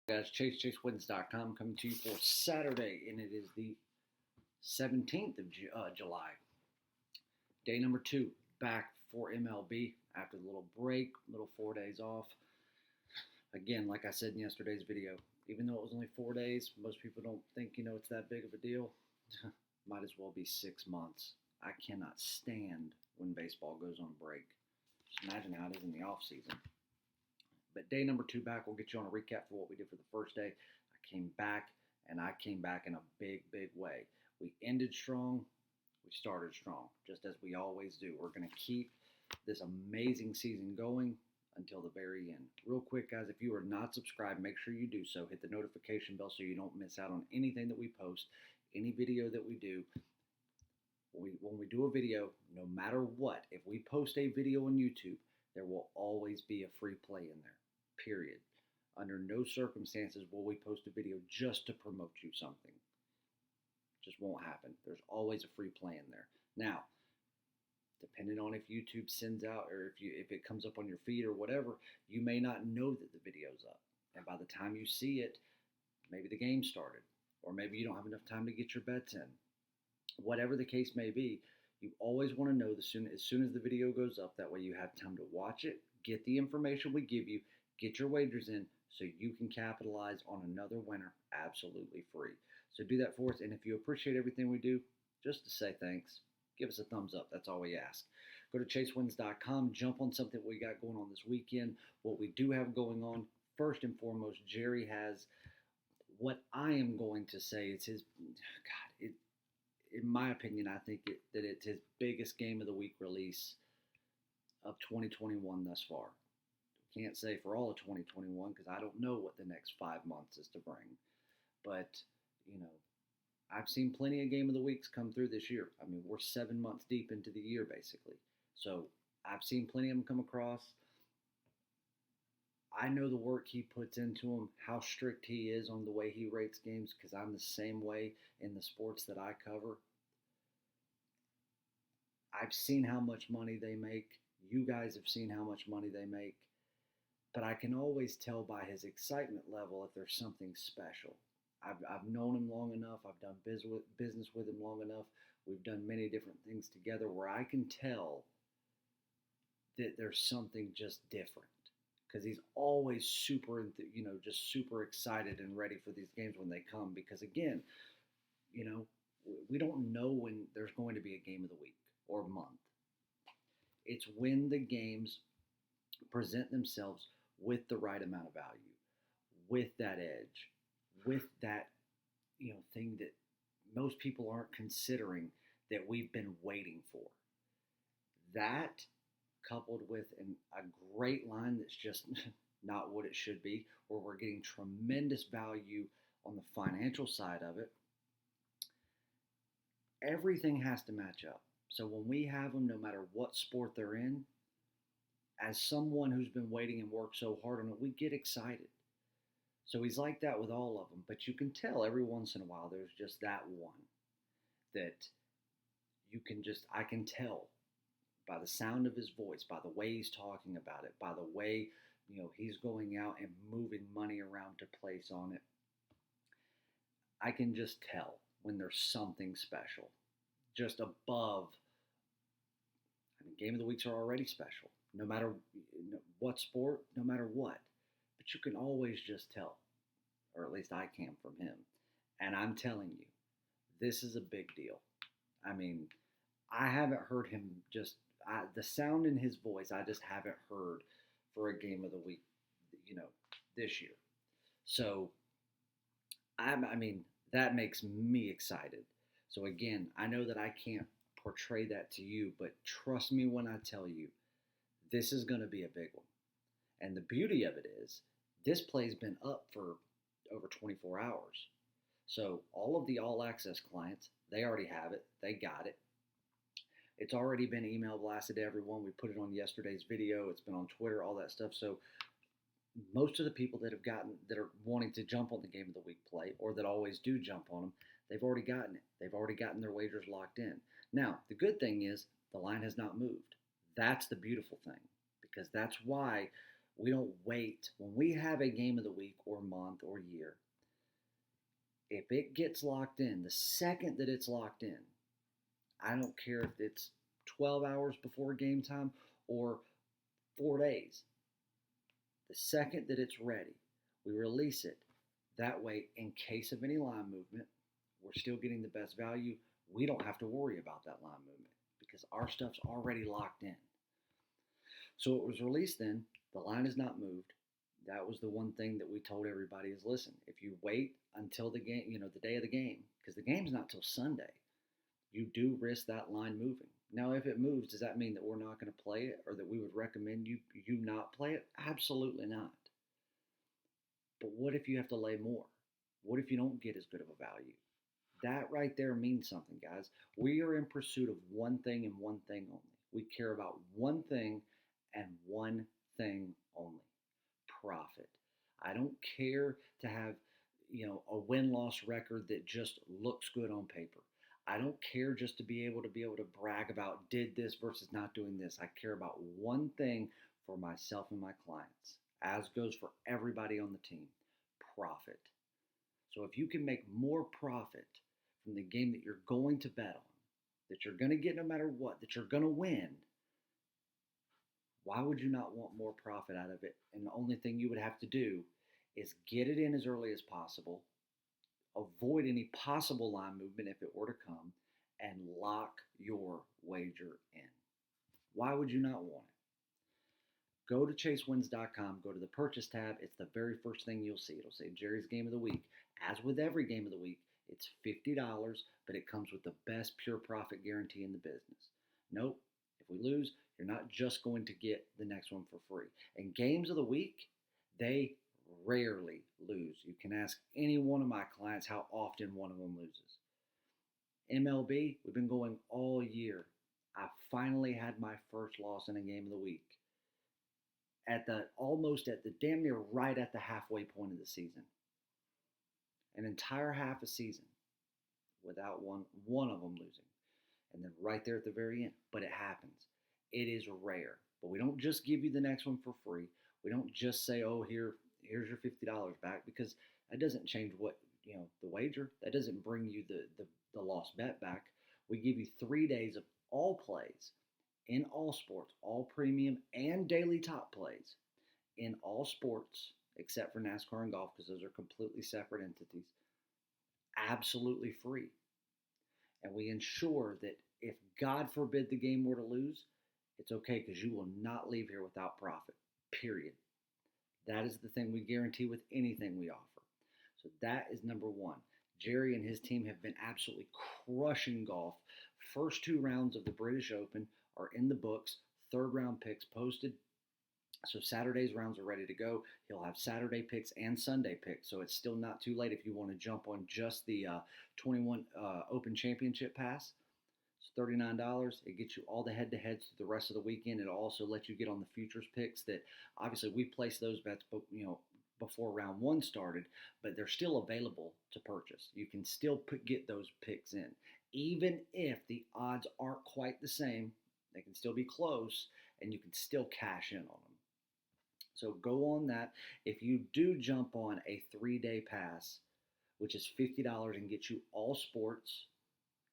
Guys, ChaseWins.com coming to you for Saturday, and it is the 17th of July. Day number 2, back for MLB after the little break, little 4 days off. Again, like I said in yesterday's video, even though it was only 4 days, most people don't think, it's that big of a deal. Might as well be 6 months. I cannot stand when baseball goes on break. Just imagine how it is in the off season. But day number 2 back, we'll get you on a recap for what we did for the first day. I came back in a big, big way. We ended strong. We started strong, just as we always do. We're going to keep this amazing season going until the very end. Real quick, guys, if you are not subscribed, make sure you do so. Hit the notification bell so you don't miss out on anything that we post, any video that we do. When we do a video, no matter what, if we post a video on YouTube, there will always be a free play in there, period. Under no circumstances will we post a video just to promote you something. Just won't happen. There's always a free play in there. Now, depending on if YouTube sends out or if it comes up on your feed or whatever, you may not know that the video's up. And by the time you see it, maybe the game started, or maybe you don't have enough time to get your bets in. Whatever the case may be, you always want to know as soon as the video goes up. That way you have time to watch it, get the information we give you, get your wagers in so you can capitalize on another winner absolutely free. So do that for us. And if you appreciate everything we do, just to say thanks, give us a thumbs up. That's all we ask. Go to ChaseWins.com. Jump on something we got going on this weekend. What we do have going on, first and foremost, Jerry has what I am going to say is his, in my opinion, I think that it's his biggest game of the week release of 2021 thus far. Can't say for all of 2021 because I don't know what the next 5 months is to bring. But, I've seen plenty of game of the weeks come through this year. I mean, we're 7 months deep into the year, basically. So I've seen plenty of them come across. I know the work he puts into them, how strict he is on the way he rates games, because I'm the same way in the sports that I cover. I've seen how much money they make. You guys have seen how much money they make. But I can always tell by his excitement level if there's something special. I've known him long enough. I've done business with him long enough. We've done many different things together where I can tell that there's something just different. Because he's always super, just super excited and ready for these games when they come. Because again, we don't know when there's going to be a game of the week or month. It's when the games present themselves with the right amount of value, with that edge, with that, thing that most people aren't considering that we've been waiting for. That, coupled with a great line that's just not what it should be, where we're getting tremendous value on the financial side of it, everything has to match up. So when we have them, no matter what sport they're in, as someone who's been waiting and worked so hard on it, we get excited. So he's like that with all of them. But you can tell every once in a while there's just that one that I can tell by the sound of his voice, by the way he's talking about it, by the way, he's going out and moving money around to place on it. I can just tell when there's something special. Just above, game of the weeks are already special. No matter what sport, no matter what. But you can always just tell, or at least I can from him. And I'm telling you, this is a big deal. I mean, I haven't heard him the sound in his voice, I just haven't heard for a game of the week, this year. So, that makes me excited. So again, I know that I can't portray that to you, but trust me when I tell you, this is going to be a big one. And the beauty of it is, this play's been up for over 24 hours. So all of the All Access clients, they already have it. They got it. It's already been email blasted to everyone. We put it on yesterday's video. It's been on Twitter, all that stuff. So most of the people that are wanting to jump on the game of the week play, or that always do jump on them, they've already gotten it. They've already gotten their wagers locked in. Now, the good thing is the line has not moved. That's the beautiful thing, because that's why We don't wait. When we have a game of the week or month or year, if it gets locked in, the second that it's locked in, I don't care if it's 12 hours before game time or 4 days. The second that it's ready, we release it. That way, in case of any line movement, we're still getting the best value. We don't have to worry about that line movement because our stuff's already locked in. So it was released then. The line is not moved. That was the one thing that we told everybody is listen, if you wait until the game, the day of the game, because the game's not till Sunday, you do risk that line moving. Now, if it moves, does that mean that we're not going to play it or that we would recommend you not play it? Absolutely not. But what if you have to lay more? What if you don't get as good of a value? That right there means something, guys. We are in pursuit of one thing and one thing only. We care about one thing and one thing only: profit. I don't care to have, a win-loss record that just looks good on paper. I don't care just to be able to brag about did this versus not doing this. I care about one thing for myself and my clients, as goes for everybody on the team: profit. So if you can make more profit from the game that you're going to bet on, that you're going to get no matter what, that you're going to win, why would you not want more profit out of it? And the only thing you would have to do is get it in as early as possible, avoid any possible line movement if it were to come, and lock your wager in. Why would you not want it? Go to chasewins.com, go to the purchase tab. It's the very first thing you'll see. It'll say Jerry's Game of the Week. As with every game of the week, it's $50, but it comes with the best pure profit guarantee in the business. Nope, if we lose, you're not just going to get the next one for free. And games of the week, they rarely lose. You can ask any one of my clients how often one of them loses. MLB, we've been going all year. I finally had my first loss in a game of the week. Almost at the damn near right at the halfway point of the season. An entire half a season without one of them losing. And then right there at the very end. But it happens. It is rare. But we don't just give you the next one for free. We don't just say, oh, here's your $50 back, because that doesn't change the wager. That doesn't bring you the lost bet back. We give you 3 days of all plays in all sports, all premium and daily top plays in all sports, except for NASCAR and golf, because those are completely separate entities, absolutely free. And we ensure that if God forbid the game were to lose, it's okay, because you will not leave here without profit, period. That is the thing we guarantee with anything we offer. So that is number one. Jerry and his team have been absolutely crushing golf. First 2 rounds of the British Open are in the books. 3rd round picks posted. So Saturday's rounds are ready to go. He'll have Saturday picks and Sunday picks. So it's still not too late if you want to jump on just the 21 Open Championship Pass. It's $39. It gets you all the head-to-heads through the rest of the weekend. It'll also let you get on the futures picks that obviously we placed those bets, before round 1 started, but they're still available to purchase. You can still get those picks in. Even if the odds aren't quite the same, they can still be close, and you can still cash in on them. So go on that. If you do jump on a 3-day pass, which is $50 and gets you all sports,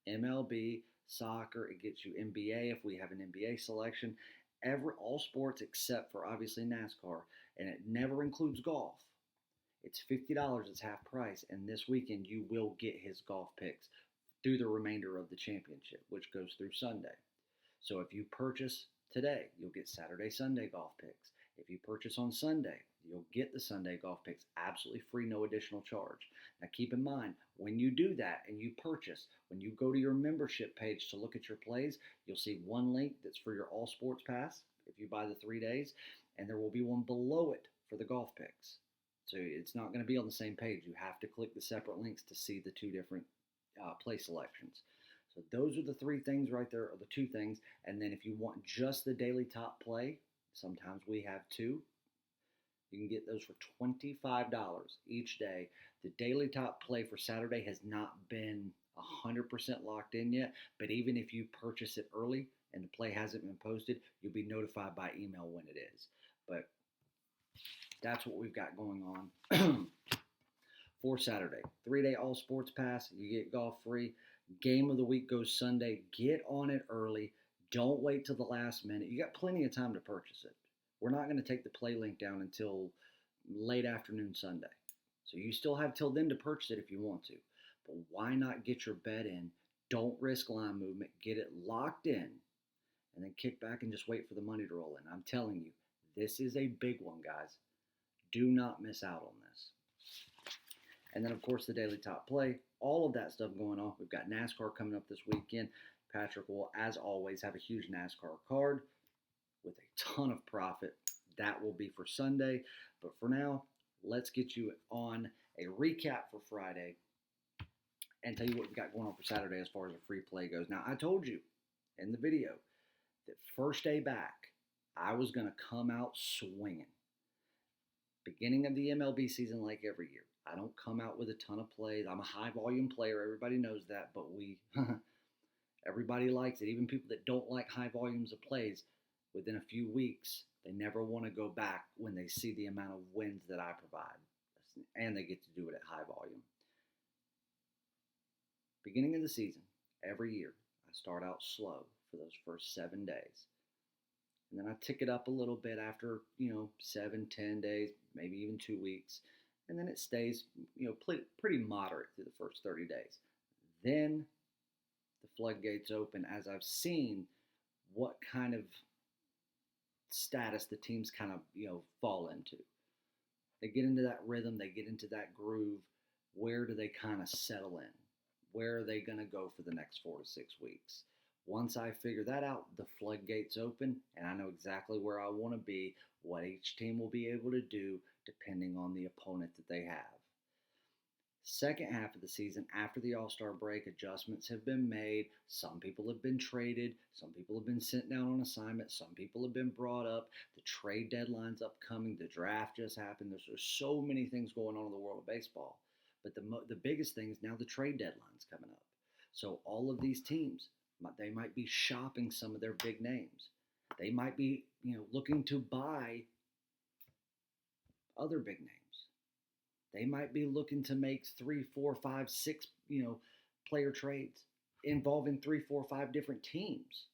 MLB, soccer, it gets you NBA if we have an NBA selection, all sports except for obviously NASCAR, and it never includes golf. It's $50, it's half price, and this weekend you will get his golf picks through the remainder of the championship, which goes through Sunday. So if you purchase today, you'll get Saturday, Sunday golf picks. If you purchase on Sunday, you'll get the Sunday golf picks absolutely free, no additional charge. Now keep in mind, when you do that and you purchase, when you go to your membership page to look at your plays, you'll see one link that's for your all sports pass if you buy the 3 days, and there will be one below it for the golf picks. So it's not going to be on the same page. You have to click the separate links to see the 2 different play selections. So those are the 3 things right there, or the 2 things. And then if you want just the daily top play, sometimes we have 2. You can get those for $25 each day. The daily top play for Saturday has not been 100% locked in yet, but even if you purchase it early and the play hasn't been posted, you'll be notified by email when it is. But That's what we've got going on for Saturday. 3-day all sports pass. You get golf free. Game of the week goes Sunday. Get on it early. Don't wait till the last minute. You got plenty of time to purchase it. We're not going to take the play link down until late afternoon Sunday. So you still have till then to purchase it if you want to. But why not get your bet in? Don't risk line movement. Get it locked in. And then kick back and just wait for the money to roll in. I'm telling you, this is a big one, guys. Do not miss out on this. And then, of course, the daily top play. All of that stuff going on. We've got NASCAR coming up this weekend. Patrick will, as always, have a huge NASCAR card with a ton of profit. That will be for Sunday. But for now, let's get you on a recap for Friday and tell you what we've got going on for Saturday as far as a free play goes. Now, I told you in the video that first day back, I was going to come out swinging. Beginning of the MLB season, like every year, I don't come out with a ton of plays. I'm a high volume player. Everybody knows that, but everybody likes it. Even people that don't like high volumes of plays, within a few weeks, they never want to go back when they see the amount of wins that I provide. And they get to do it at high volume. Beginning of the season, every year, I start out slow for those first 7 days. And then I tick it up a little bit after, 7, 10 days, maybe even 2 weeks. And then it stays, pretty moderate through the first 30 days. Then the floodgates open as I've seen what kind of status the teams kind of, fall into. They get into that rhythm, they get into that groove. Where do they kind of settle in? Where are they going to go for the next 4 to 6 weeks? Once I figure that out, the floodgates open, and I know exactly where I want to be, what each team will be able to do, depending on the opponent that they have. Second half of the season, after the All-Star break, adjustments have been made. Some people have been traded. Some people have been sent down on assignment. Some people have been brought up. The trade deadline's upcoming. The draft just happened. There's so many things going on in the world of baseball. But the biggest thing is now the trade deadline's coming up. So all of these teams, they might be shopping some of their big names. They might be, looking to buy other big names. They might be looking to make 3, 4, 5, 6, player trades involving 3, 4, 5 different teams.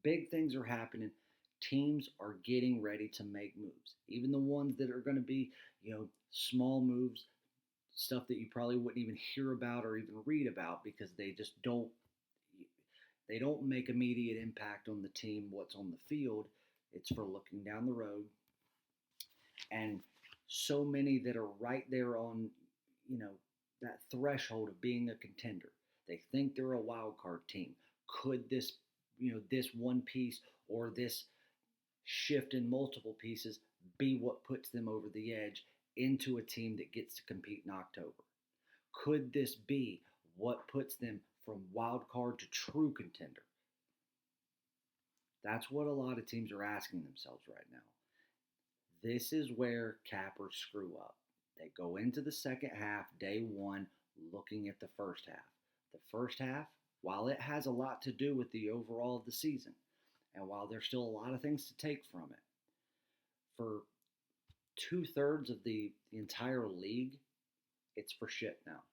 Big things are happening. Teams are getting ready to make moves. Even the ones that are going to be, small moves, stuff that you probably wouldn't even hear about or even read about because they just don't make immediate impact on the team, what's on the field. It's for looking down the road. And so many that are right there on, that threshold of being a contender. They think they're a wild card team. Could this, this one piece or this shift in multiple pieces be what puts them over the edge into a team that gets to compete in October? Could this be what puts them from wild card to true contender? That's what a lot of teams are asking themselves right now. This is where cappers screw up. They go into the second half, day one, looking at the first half. The first half, while it has a lot to do with the overall of the season, and while there's still a lot of things to take from it, for 2/3 of the entire league, it's for shit now.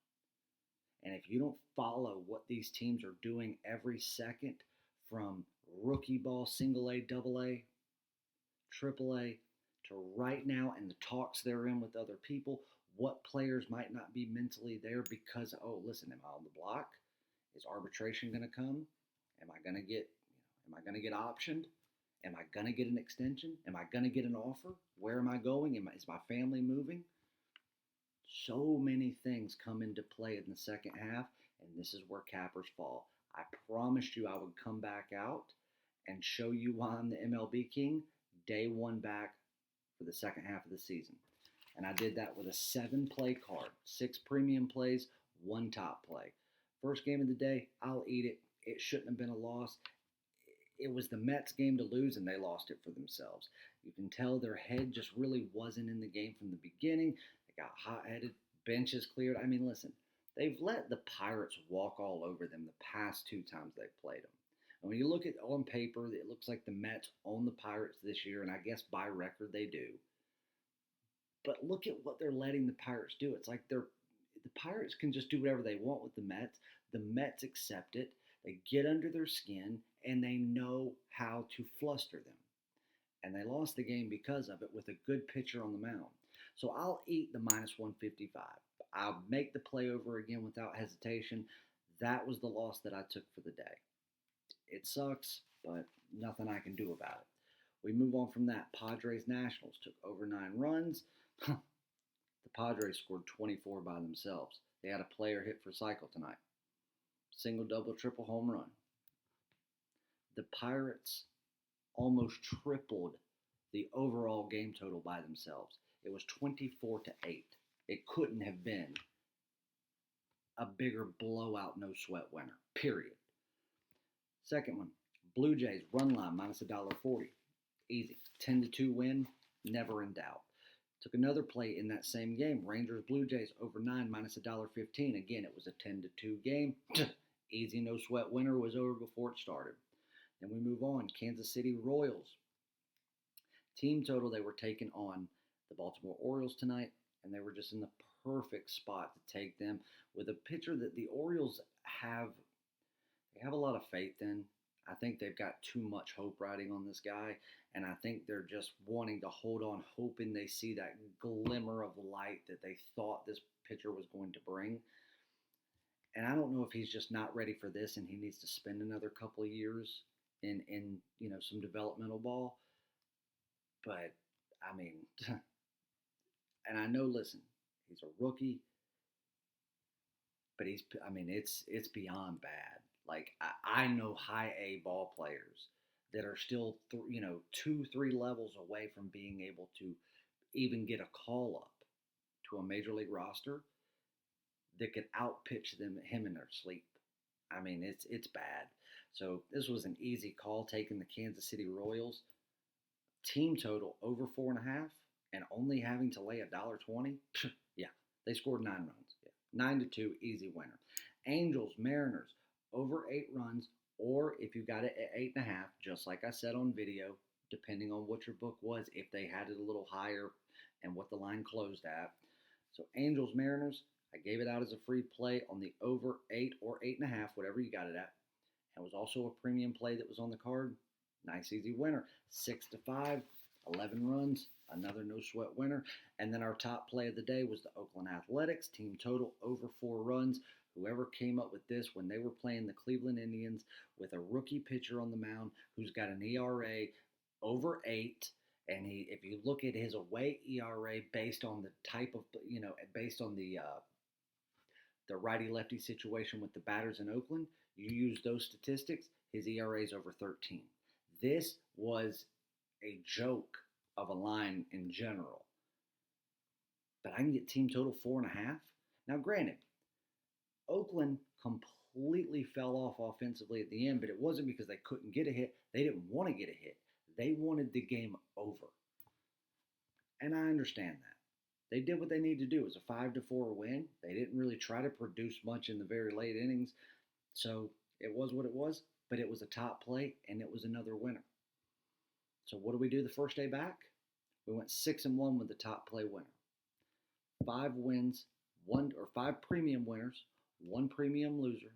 And if you don't follow what these teams are doing every second, from rookie ball, single A, double A, triple A, to right now and the talks they're in with other people, what players might not be mentally there because, listen, am I on the block? Is arbitration going to come? Am I going to get optioned? Am I going to get an extension? Am I going to get an offer? Where am I going? Is my family moving? So many things come into play in the second half, and this is where cappers fall. I promised you I would come back out and show you why I'm the MLB king day one back for the second half of the season. And I did that with a 7-play card, 6 premium plays, 1 top play. First game of the day, I'll eat it. It shouldn't have been a loss. It was the Mets game to lose, and they lost it for themselves. You can tell their head just really wasn't in the game from the beginning. They got hot-headed, benches cleared. I mean, listen, they've let the Pirates walk all over them the past 2 times they've played them. And when you look at on paper, it looks like the Mets own the Pirates this year, and I guess by record they do. But look at what they're letting the Pirates do. It's like the Pirates can just do whatever they want with the Mets. The Mets accept it. They get under their skin, and they know how to fluster them. And they lost the game because of it with a good pitcher on the mound. So I'll eat the minus 155. I'll make the play over again without hesitation. That was the loss that I took for the day. It sucks, but nothing I can do about it. We move on from that. Padres Nationals took over 9 runs. The Padres scored 24 by themselves. They had a player hit for cycle tonight. Single, double, triple, home run. The Pirates almost tripled the overall game total by themselves. It was 24-8. It couldn't have been a bigger blowout, no sweat winner, period. Second one, Blue Jays run line minus $1.40. Easy. 10-2 win, never in doubt. Took another play in that same game. Rangers Blue Jays over 9 minus $1.15. Again, it was a 10-2 game. Easy, no sweat winner, was over before it started. Then we move on. Kansas City Royals. Team total, they were taking on the Baltimore Orioles tonight, and they were just in the perfect spot to take them with a pitcher that the Orioles have a lot of faith in. I think they've got too much hope riding on this guy, and I think they're just wanting to hold on, hoping they see that glimmer of light that they thought this pitcher was going to bring. And I don't know if he's just not ready for this and he needs to spend another couple of years in some developmental ball. But, I mean, and I know, listen, he's a rookie, but it's beyond bad. Like, I know high A ball players that are still, 2-3 levels away from being able to even get a call up to a major league roster that could outpitch him in their sleep. I mean, it's bad. So this was an easy call, taking the Kansas City Royals. Team total over 4.5 and only having to lay $1.20. Yeah, they scored 9 runs. Yeah. 9-2, easy winner. Angels, Mariners, over 8 runs, or if you got it at 8.5, just like I said on video, depending on what your book was, if they had it a little higher and what the line closed at. So Angels, Mariners, I gave it out as a free play on the over 8 or 8.5, whatever you got it at. And it was also a premium play that was on the card. Nice, easy winner. 6-5, 11 runs, another no sweat winner. And then our top play of the day was the Oakland Athletics. Team total over 4 runs. Whoever came up with this when they were playing the Cleveland Indians with a rookie pitcher on the mound who's got an ERA over 8. And if you look at his away ERA based on the type of, based on the righty-lefty situation with the batters in Oakland, you use those statistics, his ERA is over 13. This was a joke of a line in general. But I can get team total 4.5. Now, granted, Oakland completely fell off offensively at the end, but it wasn't because they couldn't get a hit. They didn't want to get a hit. They wanted the game over. And I understand that. They did what they needed to do. It was a 5-4 win. They didn't really try to produce much in the very late innings. So it was what it was, but it was a top play, and it was another winner. So what do we do the first day back? We went 6-1 with the top play winner. 5 wins, 5 premium winners, 1 premium loser,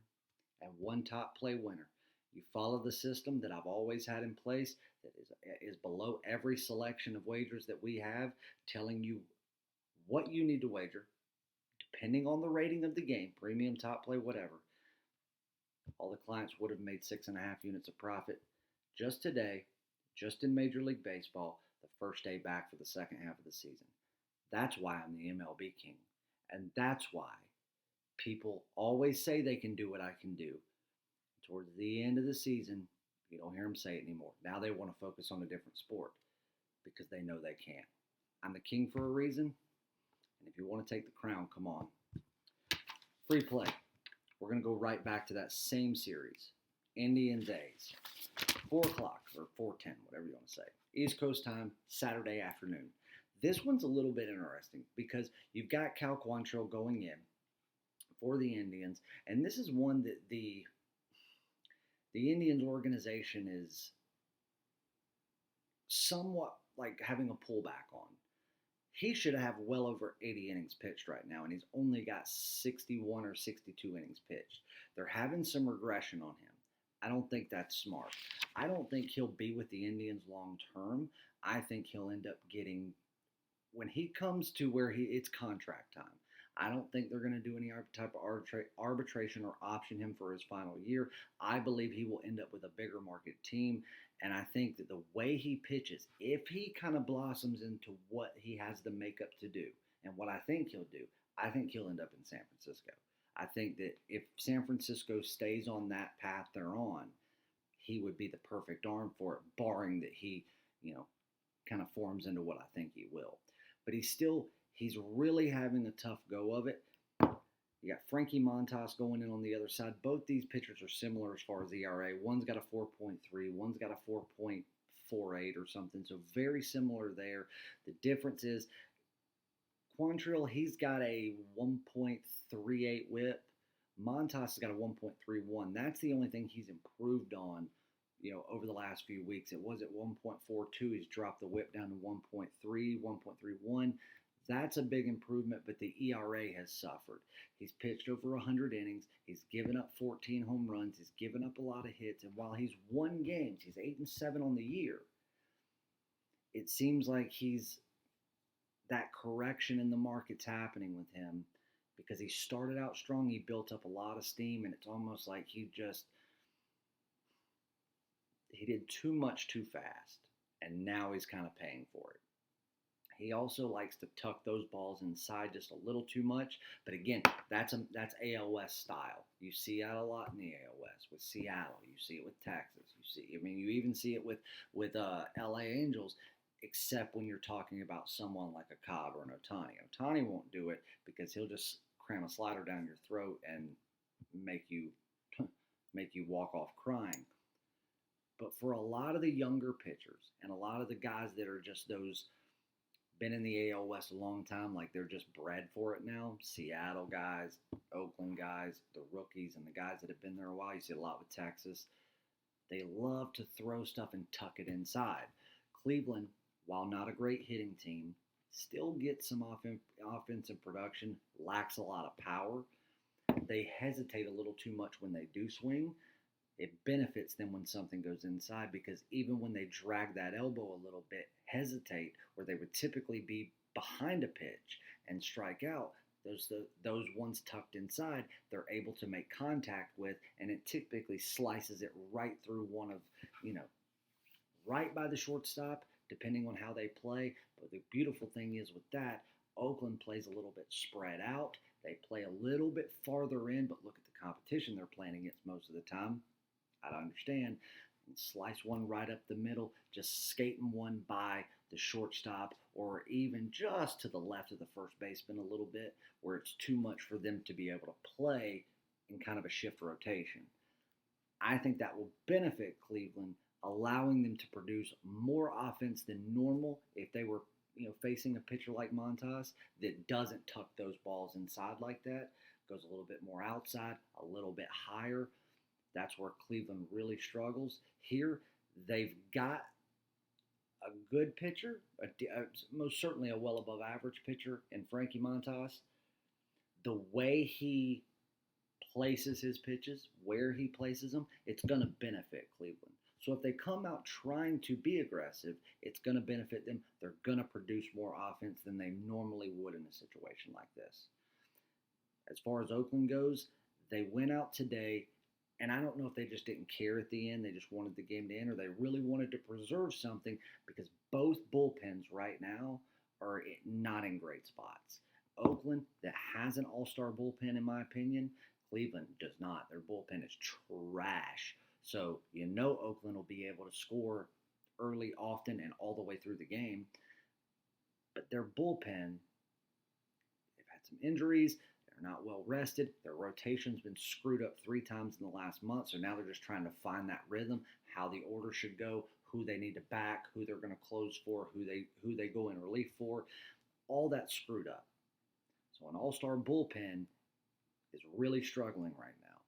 and 1 top play winner. You follow the system that I've always had in place that is below every selection of wagers that we have, telling you what you need to wager, depending on the rating of the game, premium, top play, whatever. All the clients would have made 6.5 units of profit just today, just in Major League Baseball, the first day back for the second half of the season. That's why I'm the MLB king. And that's why people always say they can do what I can do. Towards the end of the season, you don't hear them say it anymore. Now they want to focus on a different sport because they know they can. I'm the king for a reason. And if you want to take the crown, come on. Free play. We're going to go right back to that same series. Indians A's. 4 o'clock or 4:10, whatever you want to say. East Coast time, Saturday afternoon. This one's a little bit interesting because you've got Cal Quantrill going in for the Indians. And this is one that the Indians organization is somewhat like having a pullback on. He should have well over 80 innings pitched right now, and he's only got 61 or 62 innings pitched. They're having some regression on him. I don't think that's smart. I don't think he'll be with the Indians long term. I think he'll end up getting, when he comes to where it's contract time. I don't think they're going to do any type of arbitration or option him for his final year. I believe he will end up with a bigger market team. And I think that the way he pitches, if he kind of blossoms into what he has the makeup to do, and what I think he'll do, I think he'll end up in San Francisco. I think that if San Francisco stays on that path they're on, he would be the perfect arm for it, barring that he, kind of forms into what I think he will. But he's really having a tough go of it. You got Frankie Montas going in on the other side. Both these pitchers are similar as far as ERA. One's got a 4.3, one's got a 4.48 or something, so very similar there. The difference is Quantrill, he's got a 1.38 whip. Montas has got a 1.31. That's the only thing he's improved on, over the last few weeks. It was at 1.42. He's dropped the whip down to 1.3, 1.31. That's a big improvement, but the ERA has suffered. He's pitched over 100 innings. He's given up 14 home runs. He's given up a lot of hits. And while he's won games, he's 8-7 on the year. It seems like that correction in the market's happening with him because he started out strong. He built up a lot of steam, and it's almost like he did too much too fast, and now he's kind of paying for it. He also likes to tuck those balls inside just a little too much. But again, that's AL West style. You see that a lot in the AL West with Seattle. You see it with Texas. You even see it with LA Angels, except when you're talking about someone like a Cobb or an Ohtani. Ohtani won't do it because he'll just cram a slider down your throat and make you walk off crying. But for a lot of the younger pitchers and a lot of the guys that are just those been in the AL West a long time, like they're just bred for it now. Seattle guys, Oakland guys, the rookies, and the guys that have been there a while. You see a lot with Texas. They love to throw stuff and tuck it inside. Cleveland, while not a great hitting team, still gets some offensive production, lacks a lot of power. They hesitate a little too much when they do swing. It benefits them when something goes inside because even when they drag that elbow a little bit, hesitate, where they would typically be behind a pitch and strike out, those ones tucked inside, they're able to make contact with, and it typically slices it right through right by the shortstop, depending on how they play. But the beautiful thing is with that, Oakland plays a little bit spread out. They play a little bit farther in, but look at the competition they're playing against most of the time. I don't understand. And slice one right up the middle, just skating one by the shortstop, or even just to the left of the first baseman a little bit, where it's too much for them to be able to play in kind of a shift rotation. I think that will benefit Cleveland, allowing them to produce more offense than normal if they were facing a pitcher like Montas that doesn't tuck those balls inside like that, goes a little bit more outside, a little bit higher. That's where Cleveland really struggles. Here, they've got a good pitcher, most certainly a well above average pitcher in Frankie Montas. The way he places his pitches, where he places them, it's going to benefit Cleveland. So if they come out trying to be aggressive, it's going to benefit them. They're going to produce more offense than they normally would in a situation like this. As far as Oakland goes, they went out today, and I don't know if they just didn't care at the end. They just wanted the game to end, or they really wanted to preserve something, because both bullpens right now are not in great spots. Oakland, that has an all-star bullpen, in my opinion. Cleveland does not. Their bullpen is trash. So Oakland will be able to score early, often, and all the way through the game. But their bullpen, they've had some injuries. They're not well rested. Their rotation's been screwed up 3 times in the last month. So now they're just trying to find that rhythm, how the order should go, who they need to back, who they're going to close for, who they go in relief for. All that's screwed up. So an all-star bullpen is really struggling right now.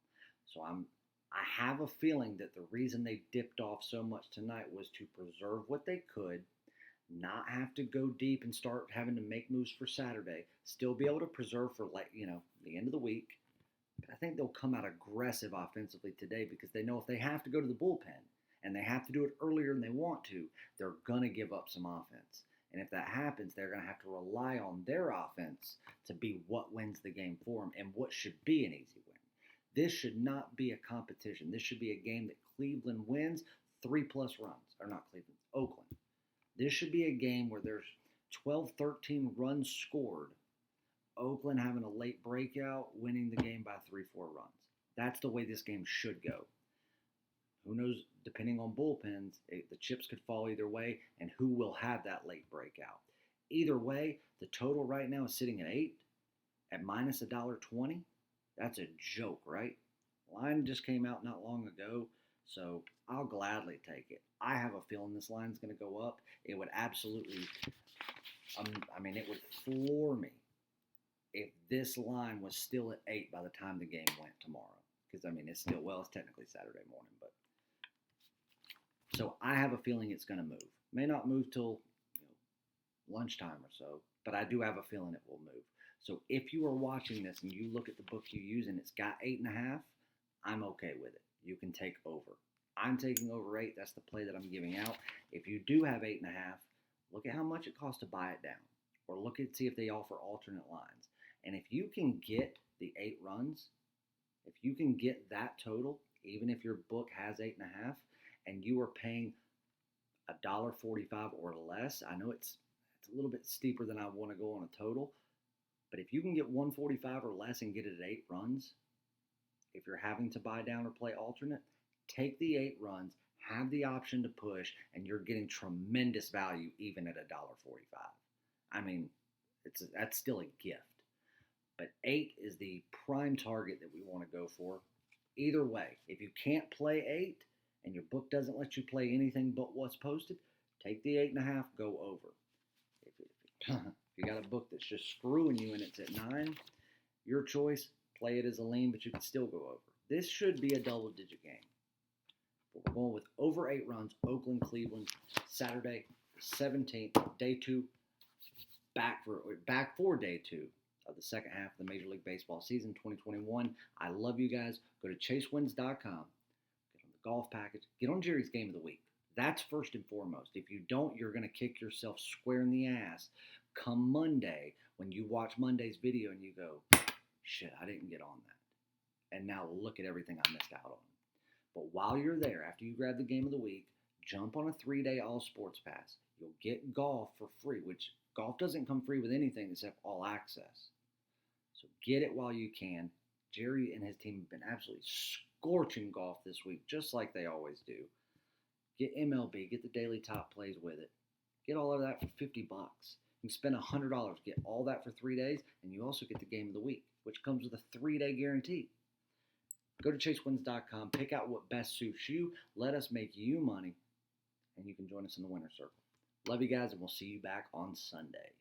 So I have a feeling that the reason they dipped off so much tonight was to preserve what they could, not have to go deep and start having to make moves for Saturday, still be able to preserve for the end of the week. But I think they'll come out aggressive offensively today because they know if they have to go to the bullpen and they have to do it earlier than they want to, they're going to give up some offense. And if that happens, they're going to have to rely on their offense to be what wins the game for them and what should be an easy win. This should not be a competition. This should be a game that Cleveland wins 3+ runs. Or not Cleveland, Oakland. This should be a game where there's 12, 13 runs scored. Oakland having a late breakout, winning the game by 3-4 runs. That's the way this game should go. Who knows, depending on bullpens, the chips could fall either way, and who will have that late breakout. Either way, the total right now is sitting at 8 at minus $1.20. That's a joke, right? Line just came out not long ago, so I'll gladly take it. I have a feeling this line's going to go up. It would absolutely, it would floor me if this line was still at 8 by the time the game went tomorrow. Because, it's technically Saturday morning, but. So I have a feeling it's going to move. May not move till lunchtime or so, but I do have a feeling it will move. So if you are watching this and you look at the book you use and it's got 8.5, I'm okay with it. You can take over. I'm taking over 8. That's the play that I'm giving out. If you do have 8.5, look at how much it costs to buy it down, or see if they offer alternate lines. And if you can get the 8 runs, if you can get that total, even if your book has 8.5, and you are paying $1.45 or less, I know it's a little bit steeper than I want to go on a total, but if you can get $1.45 or less and get it at 8 runs, if you're having to buy down or play alternate, take the 8 runs, have the option to push, and you're getting tremendous value even at $1.45. That's still a gift. But 8 is the prime target that we want to go for. Either way, if you can't play 8 and your book doesn't let you play anything but what's posted, take the 8.5, go over. If you got a book that's just screwing you and it's at 9, your choice, play it as a lean, but you can still go over. This should be a double-digit game. But we're going with over 8 runs, Oakland, Cleveland, Saturday, 17th, day 2, back for day 2 of the second half of the Major League Baseball season 2021. I love you guys. Go to chasewins.com. Get on the golf package. Get on Jerry's Game of the Week. That's first and foremost. If you don't, you're going to kick yourself square in the ass come Monday when you watch Monday's video and you go, shit, I didn't get on that. And now look at everything I missed out on. But while you're there, after you grab the Game of the Week, jump on a 3-day all sports pass. You'll get golf for free, which golf doesn't come free with anything except all access. So get it while you can. Jerry and his team have been absolutely scorching golf this week, just like they always do. Get MLB, get the daily top plays with it. Get all of that for $50. You can spend $100, get all that for 3 days, and you also get the Game of the Week, which comes with a 3-day guarantee. Go to chasewins.com, pick out what best suits you, let us make you money, and you can join us in the winner's circle. Love you guys, and we'll see you back on Sunday.